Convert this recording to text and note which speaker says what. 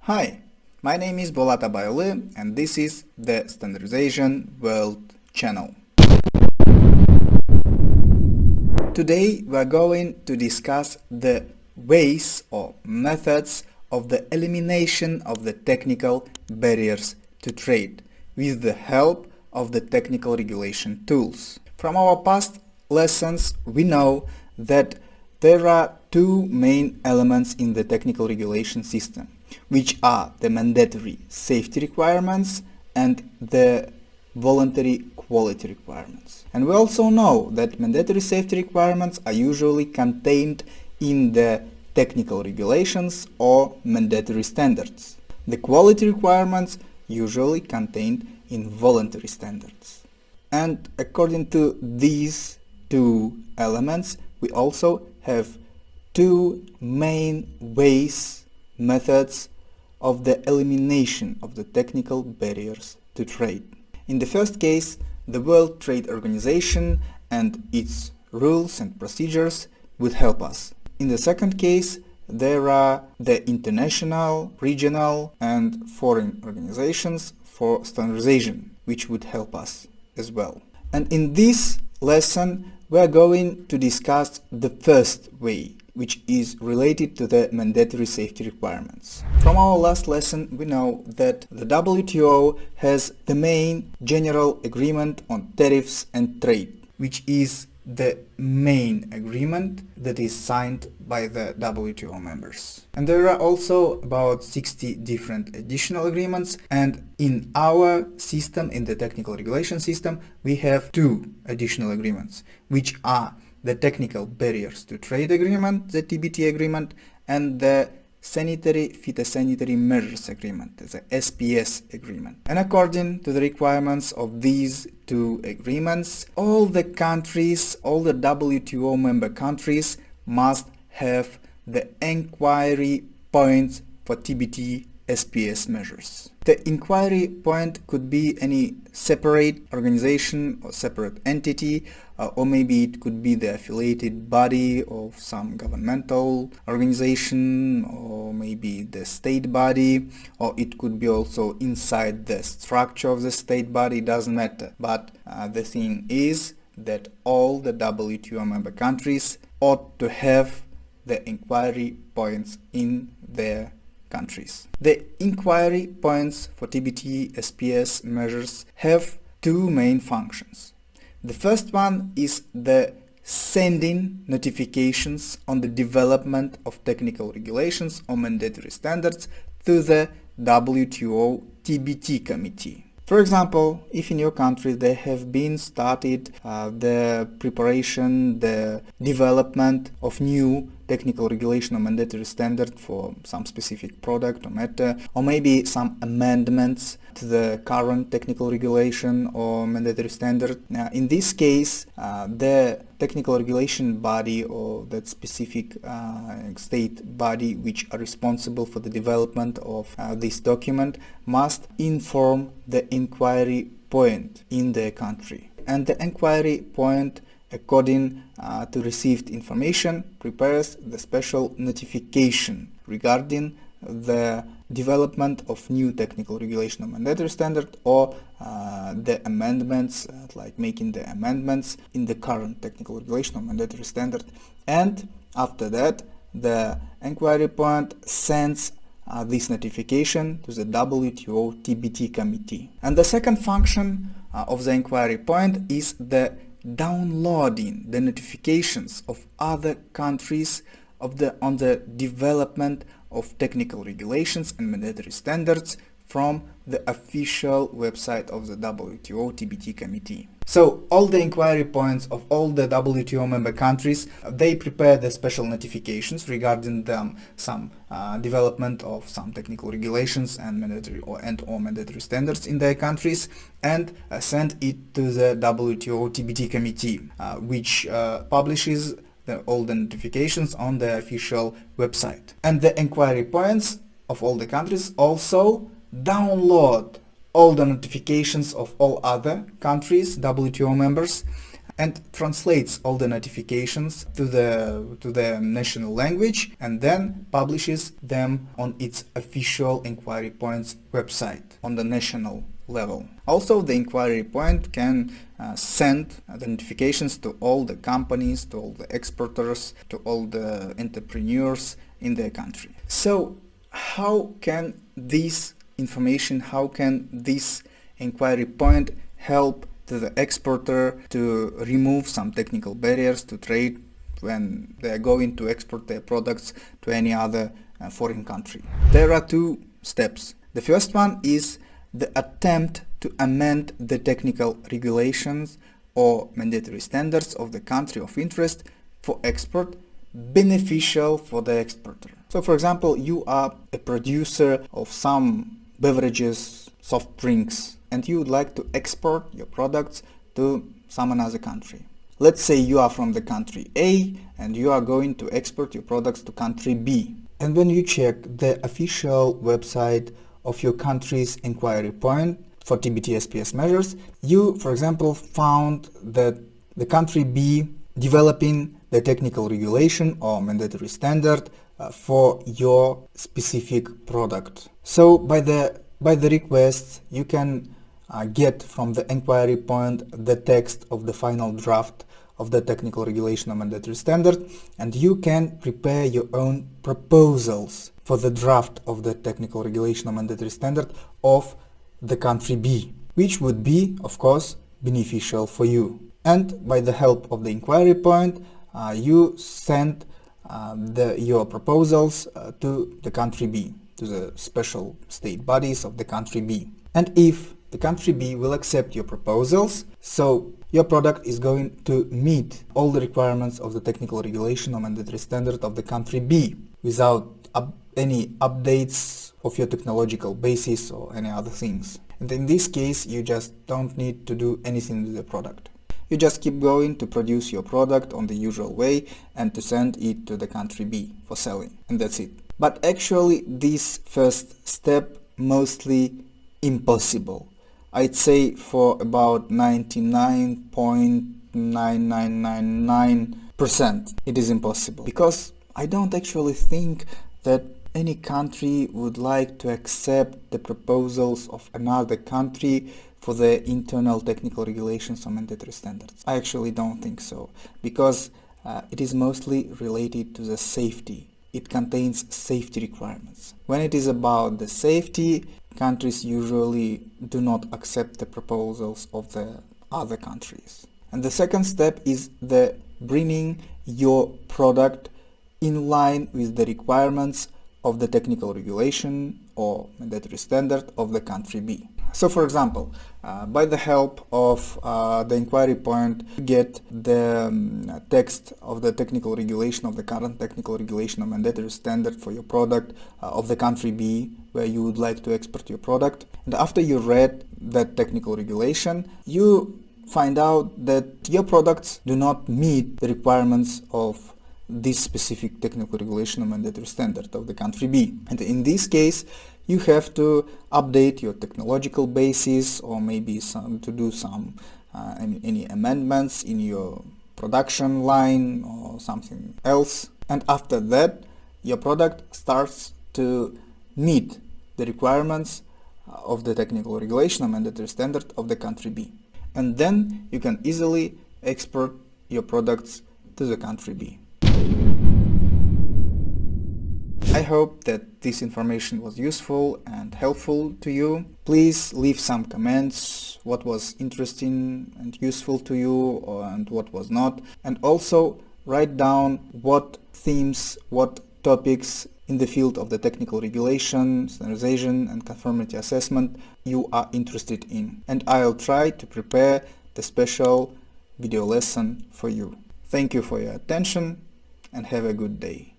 Speaker 1: Hi, my name is Bolata Bayoli and this is the Standardization World channel. Today we are going to discuss the ways or methods of the elimination of the technical barriers to trade with the help of the technical regulation tools. From our past lessons we know that there are two main elements in the technical regulation system, which are the mandatory safety requirements and the voluntary quality requirements. And we also know that mandatory safety requirements are usually contained in the technical regulations or mandatory standards. The quality requirements usually contained in voluntary standards. And according to these two elements, we also have two main methods of the elimination of the technical barriers to trade. In the first case, the World Trade Organization and its rules and procedures would help us. In the second case, there are the international, regional and foreign organizations for standardization, which would help us as well. And in this lesson, we are going to discuss the first way, which is related to the mandatory safety requirements. From our last lesson, we know that the WTO has the main general agreement on tariffs and trade, which is the main agreement that is signed by the WTO members. And there are also about 60 different additional agreements, and in our system, in the technical regulation system, we have two additional agreements, which are the Technical Barriers to Trade Agreement, the TBT agreement, and the Sanitary Phytosanitary Measures Agreement, the SPS agreement. And according to the requirements of these two agreements, all the countries, all the WTO member countries must have the inquiry points for TBT SPS measures. The inquiry point could be any separate organization or separate entity, or maybe it could be the affiliated body of some governmental organization, or maybe the state body, or it could be also inside the structure of the state body, doesn't matter. But the thing is that all the WTO member countries ought to have the inquiry points in their countries. The inquiry points for TBT SPS measures have two main functions. The first one is the sending notifications on the development of technical regulations or mandatory standards to the WTO TBT committee. For example, if in your country there have been started the preparation, the development of new technical regulation or mandatory standard for some specific product or matter, or maybe some amendments to the current technical regulation or mandatory standard. In this case, the technical regulation body or that specific state body which are responsible for the development of this document must inform the inquiry point in their country. And the inquiry point, according to received information, prepares the special notification regarding the development of new technical regulation or mandatory standard, or the amendments, like making the amendments in the current technical regulation or mandatory standard. And after that, the inquiry point sends this notification to the WTO TBT committee. And the second function of the inquiry point is the downloading the notifications of other countries on the development of technical regulations and mandatory standards from the official website of the WTO TBT committee. So all the inquiry points of all the WTO member countries, they prepare the special notifications regarding some development of some technical regulations and mandatory or mandatory standards in their countries, and send it to the WTO TBT committee, which publishes all the notifications on the official website. And the inquiry points of all the countries also download all the notifications of all other countries, WTO members, and translates all the notifications to the national language and then publishes them on its official Enquiry Point's website on the national level. Also, the Enquiry Point can send the notifications to all the companies, to all the exporters, to all the entrepreneurs in their country. So how can this information, how can this Enquiry Point help to the exporter to remove some technical barriers to trade when they are going to export their products to any other foreign country? There are two steps. The first one is the attempt to amend the technical regulations or mandatory standards of the country of interest for export beneficial for the exporter. So for example, you are a producer of some beverages, soft drinks, and you would like to export your products to some another country. Let's say you are from the country A and you are going to export your products to country B. And when you check the official website of your country's Enquiry Point for TBT-SPS measures, you, for example, found that the country B developing the technical regulation or mandatory standard for your specific product. So by the request, you can get from the Enquiry Point the text of the final draft of the technical regulation or mandatory standard, and you can prepare your own proposals for the draft of the technical regulation or mandatory standard of the country B, which would be, of course, beneficial for you. And by the help of the Enquiry Point, you send your proposals to the country B, to the special state bodies of the country B. And if the country B will accept your proposals, so your product is going to meet all the requirements of the technical regulation or mandatory standard of the country B without any updates of your technological basis or any other things. And in this case, you just don't need to do anything with the product. You just keep going to produce your product on the usual way and to send it to the country B for selling, and that's it. But actually, this first step mostly impossible. I'd say for about 99.9999% it is impossible, because I don't actually think that any country would like to accept the proposals of another country for the internal technical regulations or mandatory standards. I actually don't think so, because it is mostly related to the safety. It contains safety requirements. When it is about the safety, countries usually do not accept the proposals of the other countries. And the second step is the bringing your product in line with the requirements of the technical regulation or mandatory standard of the country B. So for example, by the help of the Enquiry Point, you get the text of the technical regulation of the current technical regulation or mandatory standard for your product of the country B where you would like to export your product. And after you read that technical regulation, you find out that your products do not meet the requirements of this specific technical regulation or mandatory standard of the country B. And in this case, you have to update your technological basis, or maybe to do some any amendments in your production line or something else. And after that, your product starts to meet the requirements of the technical regulation or mandatory standard of the country B. And then you can easily export your products to the country B. I hope that this information was useful and helpful to you. Please leave some comments, what was interesting and useful to you and what was not. And also write down what themes, what topics in the field of the technical regulation, standardization and conformity assessment you are interested in. And I'll try to prepare the special video lesson for you. Thank you for your attention and have a good day.